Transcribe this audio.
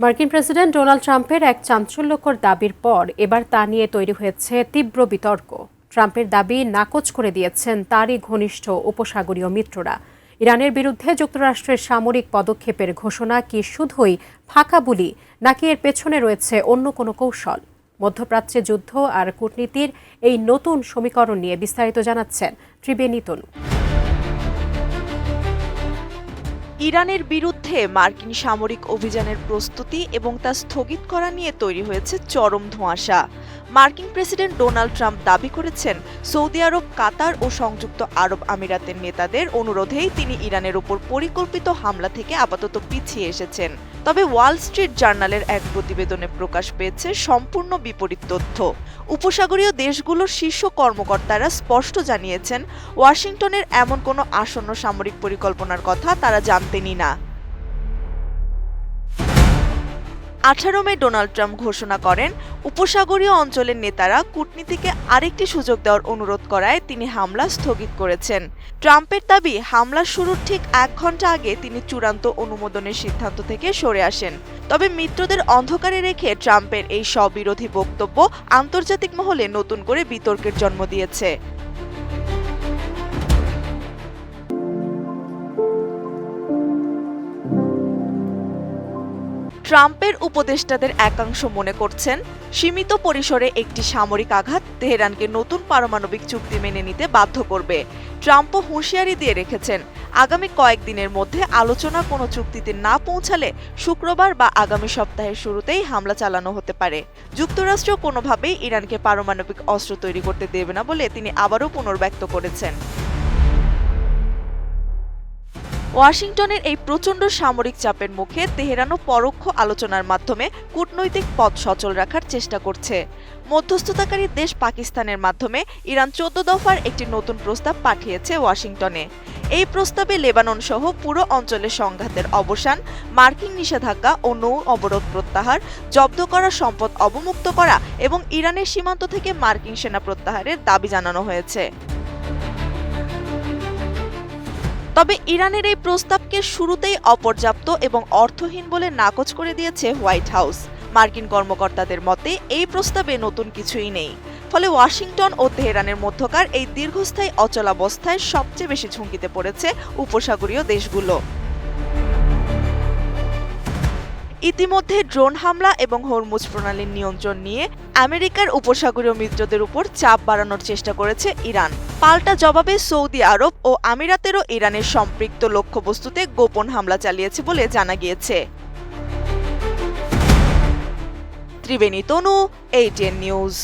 মার্কিন president Donald ট্রাম্পের এক চাঞ্চল্যকর দাবির পর এবার তা নিয়ে তৈরি হয়েছে তীব্র বিতর্ক। ট্রাম্পের দাবি নাকচ করে দিয়েছেন তারই ঘনিষ্ঠ উপসাগরীয় মিত্ররা। ইরানের বিরুদ্ধে যুক্তরাষ্ট্রের সামরিক পদক্ষেপের ঘোষণা কি শুধুই ফাঁকা বুলি, নাকি এর পেছনে রয়েছে অন্য কোনো কৌশল? মধ্যপ্রাচ্যে যুদ্ধ আর কূটনীতির এই নতুন সমীকরণ নিয়ে বিস্তারিত জানাচ্ছেন ত্রিবেণী তনু। ইরানের বিরুদ্ধে মার্কিন সামরিক অভিযানের প্রস্তুতি এবং তা স্থগিত করা নিয়ে তৈরি হয়েছে চরম ধোঁয়াশা। মার্কিন প্রেসিডেন্ট ডোনাল্ড ট্রাম্প দাবি করেছেন, সৌদি আরব, কাতার ও সংযুক্ত আরব আমিরাতের নেতাদের অনুরোধেই তিনি ইরানের উপর পরিকল্পিত হামলা থেকে আপাতত পিছিয়ে এসেছেন। তবে ওয়াল স্ট্রিট জার্নালের এক প্রতিবেদনে প্রকাশ পেয়েছে সম্পূর্ণ বিপরীত তথ্য। উপসাগরীয় দেশগুলোর শীর্ষ কর্মকর্তারা স্পষ্ট জানিয়েছেন, ওয়াশিংটনের এমন কোনো আসন্ন সামরিক পরিকল্পনার কথা তারা জানতেনই না। 18 মে ডোনাল্ড ট্রাম্প ঘোষণা করেন, উপসাগরীয় অঞ্চলের নেতারা কূটনীতিকে আরেকটি সুযোগ দেওয়ার অনুরোধ করায় তিনি হামলা স্থগিত করেছেন। ট্রাম্পের দাবি, হামলার শুরুর ঠিক 1 ঘন্টা আগে তিনি চূড়ান্ত অনুমোদনের সিদ্ধান্ত থেকে সরে আসেন। তবে মিত্রদের অন্ধকারে রেখে ট্রাম্পের এই স্ববিরোধী বক্তব্য আন্তর্জাতিক মহলে নতুন করে বিতর্কের জন্ম দিয়েছে। ট্রাম্পের উপদেষ্টাদের একাংশ মনে করছেন, সীমিত পরিসরে একটি সামরিক আঘাত তেহরানকে নতুন পারমাণবিক চুক্তি মেনে নিতে বাধ্য করবে। ট্রাম্পও হুঁশিয়ারি দিয়ে রেখেছেন, আগামী কয়েকদিনের মধ্যে আলোচনা কোনো চুক্তিতে না পৌঁছালে শুক্রবার বা আগামী সপ্তাহের শুরুতেই হামলা চালানো হতে পারে। যুক্তরাষ্ট্র কোনোভাবেই ইরানকে পারমাণবিক অস্ত্র তৈরি করতে দেবে না বলে তিনি আবারও পুনর্ব্যক্ত করেছেন। ওয়াশিংটনের এই প্রচণ্ড সামরিক চাপের মুখে তেহরানও পরোক্ষ আলোচনার মাধ্যমে কূটনৈতিক পথ সচল রাখার চেষ্টা করছে। মধ্যস্থতাকারী দেশ পাকিস্তানের মাধ্যমে ইরান 14 দফার একটি নতুন প্রস্তাব পাঠিয়েছে ওয়াশিংটনে। এই প্রস্তাবে লেবানন সহ পুরো অঞ্চলে সংঘাতের অবসান, মার্কিন নিষেধাজ্ঞা ও নৌ অবরোধ প্রত্যাহার, জব্দ করা সম্পদ অবমুক্ত করা এবং ইরানের সীমান্ত থেকে মার্কিন সেনা প্রত্যাহারের দাবি জানানো হয়েছে। তবে ইরানের এই প্রস্তাবকে শুরুতেই অপর্যাপ্ত এবং অর্থহীন বলে নাকচ করে দিয়েছে হোয়াইট হাউস। মার্কিন কর্মকর্তাদের মতে এই প্রস্তাবে নতুন কিছুই নেই। ফলে ওয়াশিংটন ও তেহরানের মধ্যকার এই দীর্ঘস্থায়ী অচলাবস্থায় সবচেয়ে বেশি ঝুঁকিতে পড়েছে উপসাগরীয় দেশগুলো। ইতিমধ্যে ড্রোন হামলা এবং হরমুজ প্রণালীর নিয়ন্ত্রণ নিয়ে আমেরিকার উপসাগরীয় মিত্রদের উপর চাপ বাড়ানোর চেষ্টা করেছে ইরান। পাল্টা জবাবে সৌদি আরব ও আমিরাতেরও ইরানের সম্পৃক্ত লক্ষ্যবস্তুতে গোপন হামলা চালিয়েছে বলে জানা গিয়েছে। ত্রিবেণী তনু, ATN নিউজ।